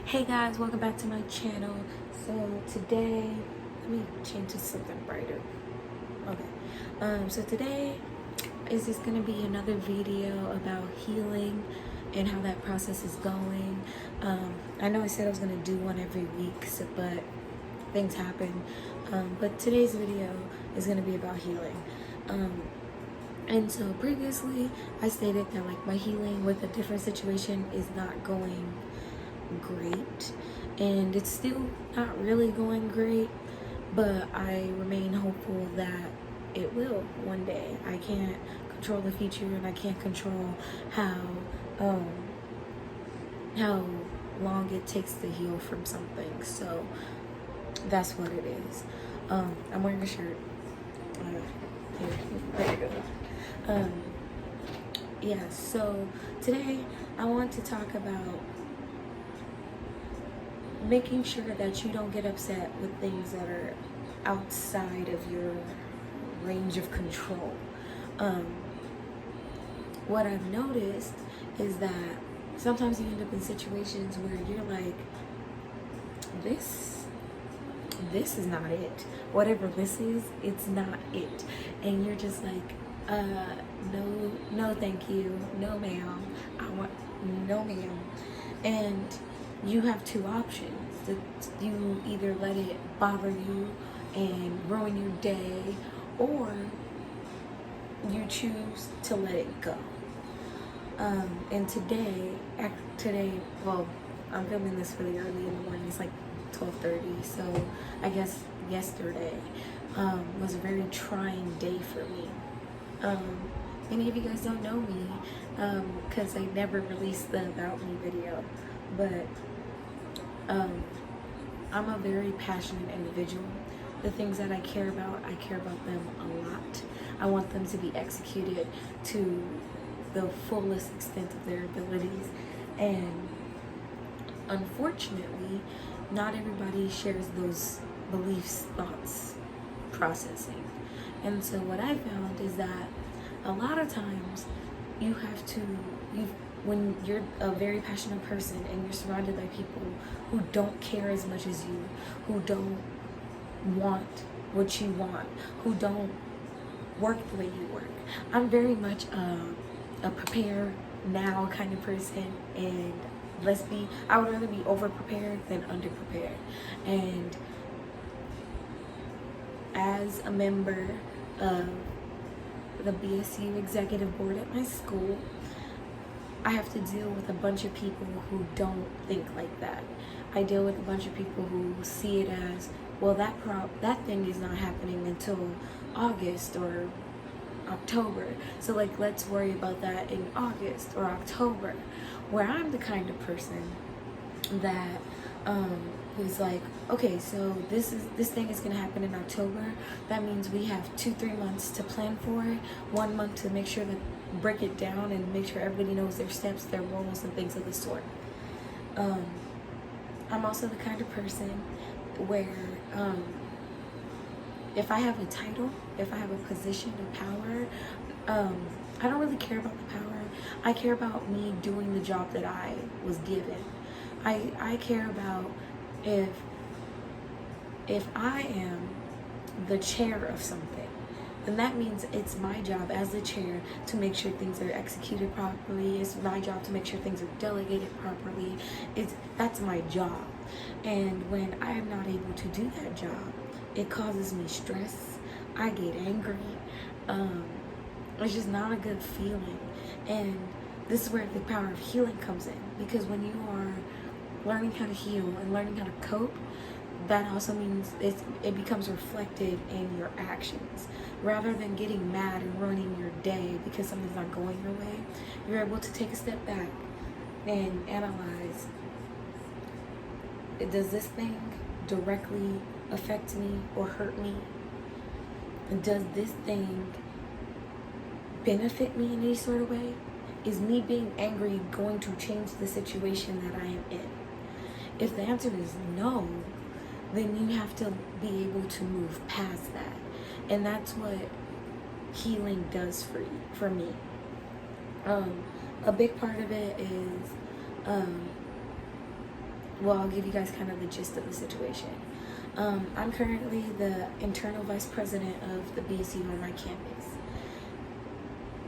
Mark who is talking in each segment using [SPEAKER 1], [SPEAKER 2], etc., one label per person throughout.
[SPEAKER 1] Hey guys, welcome back to my channel. So today, let me change to something brighter. Okay. So today is just gonna be another video about healing and how that process is going. I know I said I was gonna do one every week, but things happen. But today's video is gonna be about healing. And so previously, I stated that like my healing with a different situation is not going great, and it's still not really going great, but I remain hopeful that it will one day. I can't control the future, and I can't control how long it takes to heal from something. So that's what it is. I'm wearing a shirt. There you go. Yeah, so today I want to talk about making sure that you don't get upset with things that are outside of your range of control. What I've noticed is that sometimes you end up in situations where you're like, this is not it. Whatever this is, it's not it. And you're just like, no thank you, no ma'am, no ma'am. And you have two options. You either let it bother you and ruin your day, or you choose to let it go. And today, well, I'm filming this really early in the morning. It's like 12:30, so I guess yesterday was a very trying day for me. Many of you guys don't know me because I never released the About Me video, but I'm a very passionate individual. The things that I care about them a lot. I want them to be executed to the fullest extent of their abilities, and unfortunately, not everybody shares those beliefs, thoughts, processing. And so what I found is that a lot of times when you're a very passionate person and you're surrounded by people who don't care as much as you, who don't want what you want, who don't work the way you work. I'm very much a prepare now kind of person, and I would rather be over prepared than under prepared. And as a member of the BSU executive board at my school, I have to deal with a bunch of people who don't think like that. I deal with a bunch of people who see it as, well, that thing is not happening until August or October. So like, let's worry about that in August or October. Where I'm the kind of person that who's like, okay, so this thing is gonna happen in October. That means we have 2-3 months to plan for it. 1 month to make sure that break it down and make sure everybody knows their steps, their roles, and things of the sort. I'm also the kind of person where if I have a title, if I have a position of power, I don't really care about the power. I care about me doing the job that I was given. I care about if I am the chair of something, then that means it's my job as the chair to make sure things are executed properly. It's my job to make sure things are delegated properly. That's my job. And when I am not able to do that job, it causes me stress. I get angry. It's just not a good feeling. And this is where the power of healing comes in, because when you are learning how to heal and learning how to cope, that also means it becomes reflected in your actions. Rather than getting mad and ruining your day because something's not going your way, you're able to take a step back and analyze, does this thing directly affect me or hurt me? Does this thing benefit me in any sort of way? Is me being angry going to change the situation that I am in? If the answer is no, then you have to be able to move past that. And that's what healing does for me. A big part of it is I'll give you guys kind of the gist of the situation. I'm currently the internal vice president of the BSU on my campus.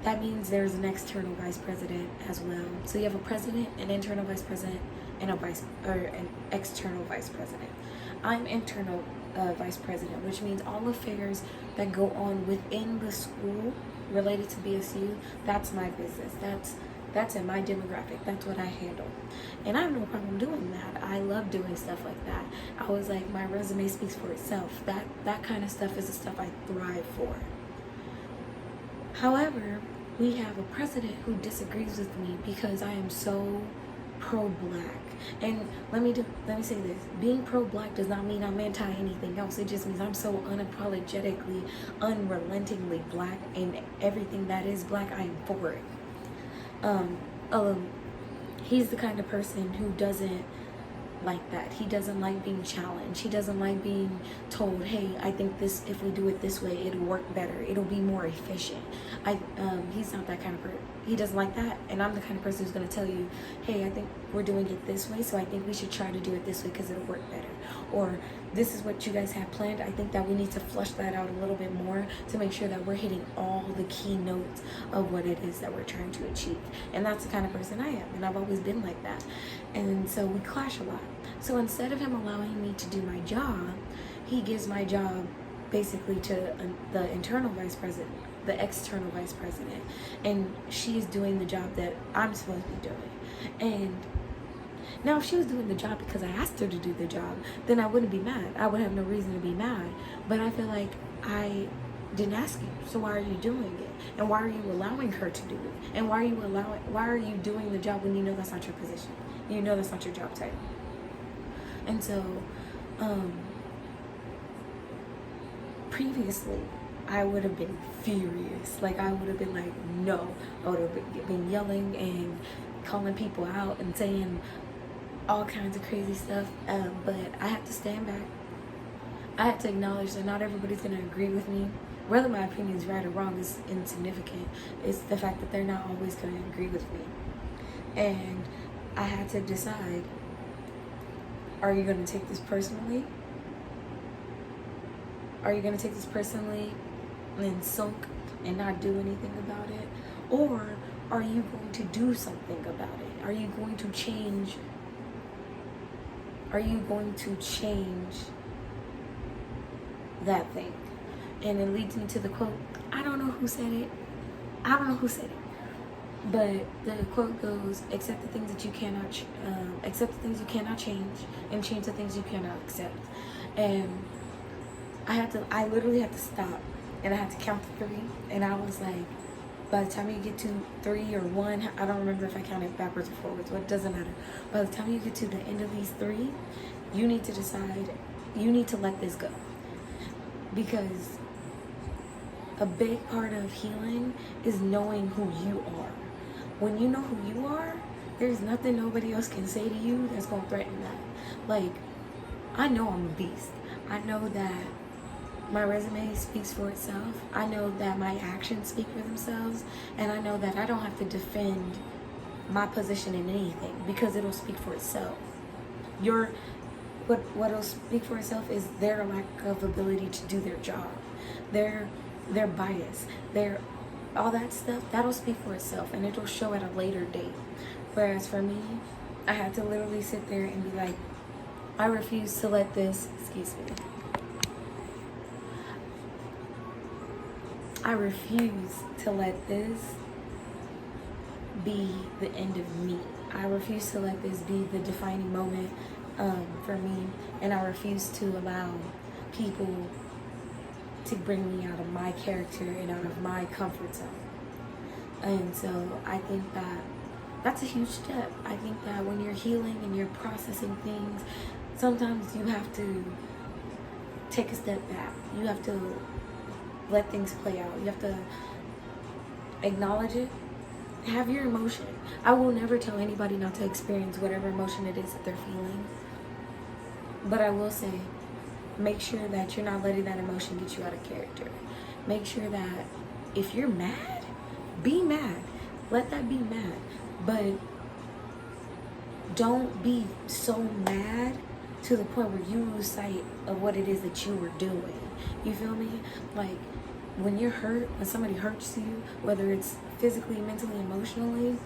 [SPEAKER 1] That means there's an external vice president as well. So you have a president, an internal vice president, and an external vice president. I'm internal vice president, which means all affairs that go on within the school related to BSU, that's my business. That's in my demographic. That's what I handle. And I have no problem doing that. I love doing stuff like that. I was like, my resume speaks for itself. That kind of stuff is the stuff I thrive for. However, we have a president who disagrees with me because I am so pro-black. And let me say this. Being pro-black does not mean I'm anti anything else. It just means I'm so unapologetically, unrelentingly black, and everything that is black, I am for it. He's the kind of person who doesn't like that. He doesn't like being challenged. He doesn't like being told, hey, I think this, if we do it this way, it'll work better. It'll be more efficient. He's not that kind of person. He doesn't like that. And I'm the kind of person who's going to tell you, hey, I think we're doing it this way, so I think we should try to do it this way because it'll work better. Or this is what you guys have planned. I think that we need to flush that out a little bit more to make sure that we're hitting all the key notes of what it is that we're trying to achieve. And that's the kind of person I am. And I've always been like that. And so we clash a lot. So instead of him allowing me to do my job, he gives my job basically to the internal vice president, the external vice president, and she's doing the job that I'm supposed to be doing. And now if she was doing the job because I asked her to do the job, then I wouldn't be mad. I would have no reason to be mad. But I feel like I didn't ask you, so why are you doing it? And why are you allowing her to do it? And why are you doing the job when you know that's not your position? You know that's not your job title. And so, previously, I would have been furious. Like, I would have been like, no. I would have been yelling and calling people out and saying all kinds of crazy stuff. But I had to stand back. I had to acknowledge that not everybody's going to agree with me. Whether my opinion is right or wrong is insignificant. It's the fact that they're not always going to agree with me. And I had to decide, are you going to take this personally? Are you going to take this personally and sulk and not do anything about it? Or are you going to do something about it? Are you going to change? Are you going to change that thing? And it leads me to the quote. I don't know who said it. But the quote goes, accept the things that you cannot change, and change the things you cannot accept. And I literally had to stop, and I had to count to 3, and I was like, by the time you get to 3 or 1, I don't remember if I counted backwards or forwards, but it doesn't matter. By the time you get to the end of these 3, you need to decide, you need to let this go. Because a big part of healing is knowing who you are. When you know who you are, there's nothing nobody else can say to you that's going to threaten that. Like, I know I'm a beast. I know that my resume speaks for itself. I know that my actions speak for themselves. And I know that I don't have to defend my position in anything because it'll speak for itself. What'll speak for itself is their lack of ability to do their job. Their bias. All that stuff, that'll speak for itself, and it'll show at a later date. Whereas for me, I had to literally sit there and be like, I refuse to let this, I refuse to let this be the end of me. I refuse to let this be the defining moment for me, and I refuse to allow people to bring me out of my character and out of my comfort zone. And so I think that that's a huge step. I think that when you're healing and you're processing things, sometimes you have to take a step back. You have to let things play out. You have to acknowledge it. Have your emotion. I will never tell anybody not to experience whatever emotion it is that they're feeling. But I will say, make sure that you're not letting that emotion get you out of character. Make sure that if you're mad, be mad. Let that be mad. But Don't be so mad to the point where you lose sight of what it is that you were doing. You feel me? Like, when you're hurt, when somebody hurts you, whether it's physically, mentally, emotionally,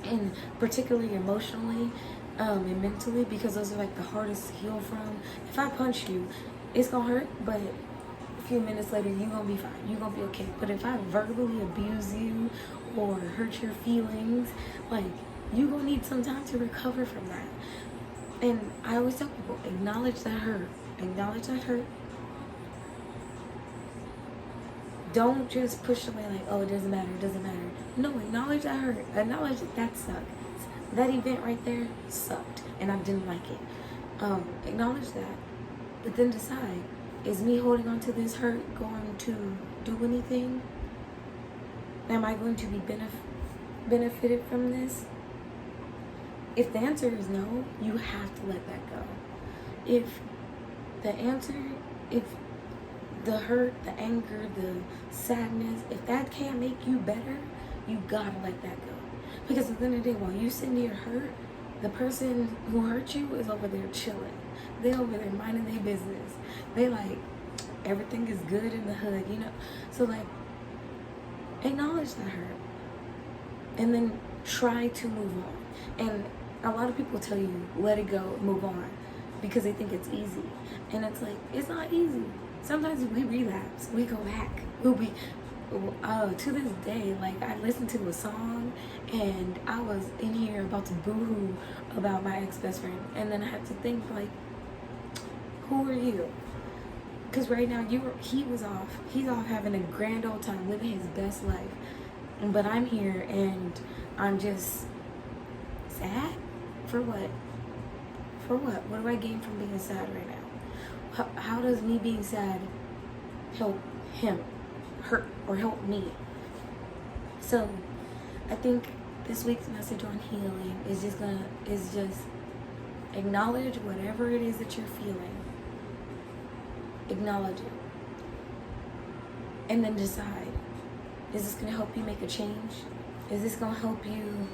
[SPEAKER 1] and particularly emotionally and mentally, because those are like the hardest to heal from. If I punch you, it's gonna hurt, but a few minutes later you're gonna be fine, you're gonna be okay. But if I verbally abuse you or hurt your feelings, like, you're gonna need some time to recover from that. And I always tell people, acknowledge that hurt. Acknowledge that hurt. Don't just push away like, oh, it doesn't matter, it doesn't matter. No, acknowledge that hurt. Acknowledge that sucked. That event right there sucked and I didn't like it. Acknowledge that. But then decide, is me holding on to this hurt going to do anything? Am I going to be benefited from this? If the answer is no, you have to let that go. If the hurt, the anger, the sadness, if that can't make you better, you gotta let that go. Because at the end of the day, while you sitting there hurt, the person who hurt you is over there chilling. They over there minding their business. They like, everything is good in the hood, you know? So like, acknowledge that hurt. And then try to move on. And a lot of people tell you, let it go, move on. Because they think it's easy. And it's like, it's not easy. Sometimes we relapse, we go back. To this day, like, I listened to a song and I was in here about to boo-hoo about my ex-best friend. And then I had to think, like, who are you? Because right now, he's off having a grand old time, living his best life. But I'm here and I'm just sad? For what? For what? What do I gain from being sad right now? How does me being sad help him, hurt, or help me? So I think this week's message on healing is just acknowledge whatever it is that you're feeling. Acknowledge it. And then decide, is this going to help you make a change? Is this going to help you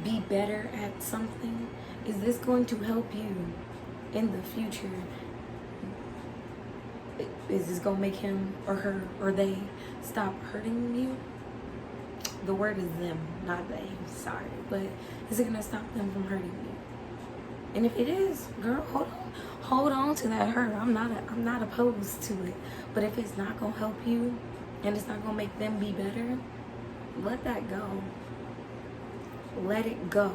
[SPEAKER 1] be better at something? Is this going to help you in the future? Is this going to make him or her or they stop hurting you? The word is them, not they. Sorry. But is it going to stop them from hurting you? And if it is, girl, hold on to that hurt. I'm not opposed to it. But if it's not going to help you and it's not going to make them be better, let that go. Let it go.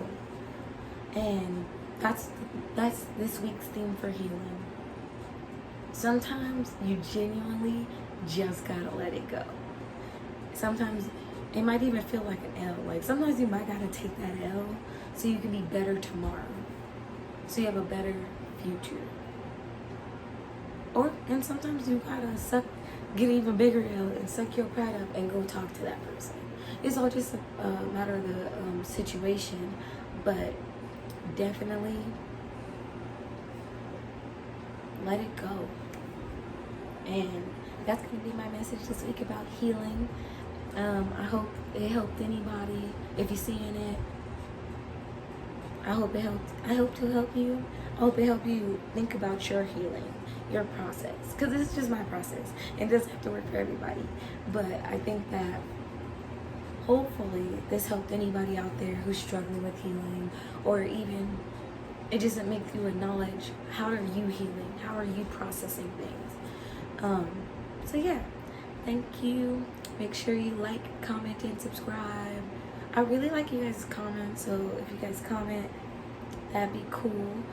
[SPEAKER 1] And that's this week's theme for healing. Sometimes you genuinely just gotta let it go. Sometimes it might even feel like an L. Like, sometimes you might gotta take that L so you can be better tomorrow. So you have a better future. And sometimes you gotta get an even bigger L and suck your pride up and go talk to that person. It's all just a matter of the situation, but definitely let it go. And that's going to be my message this week about healing. I hope it helped anybody. If you're seeing it, I hope it helped. I hope to help you. I hope it helped you think about your healing, your process. Because this is just my process. It doesn't have to work for everybody. But I think that hopefully this helped anybody out there who's struggling with healing, or even it doesn't make you acknowledge, how are you healing? How are you processing things? So yeah, thank you. Make sure you like, comment, and subscribe. I really like you guys' comments, so if you guys comment, that'd be cool.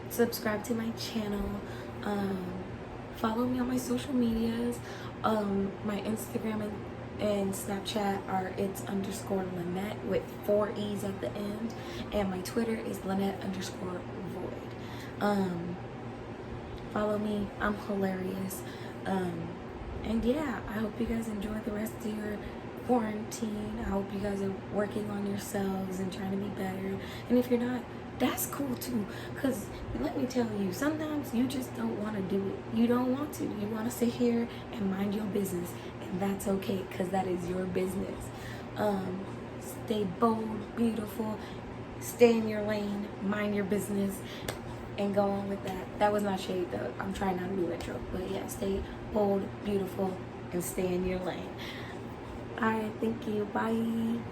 [SPEAKER 1] Subscribe to my channel. Follow me on my social medias. My Instagram and Snapchat are its_Lynette with 4 E's at the end, and my Twitter is Lynette_Void. Follow me. I'm hilarious. And yeah, I hope you guys enjoy the rest of your quarantine. I hope you guys are working on yourselves and trying to be better. And if you're not, that's cool too. Because let me tell you, sometimes you just don't want to do it. You don't want to. You want to sit here and mind your business. And that's okay, because that is your business. stay bold, beautiful, stay in your lane, mind your business, and go on with that. That was not shade though. I'm trying not to do retro. But yeah, stay bold, beautiful, and stay in your lane. Alright, thank you. Bye.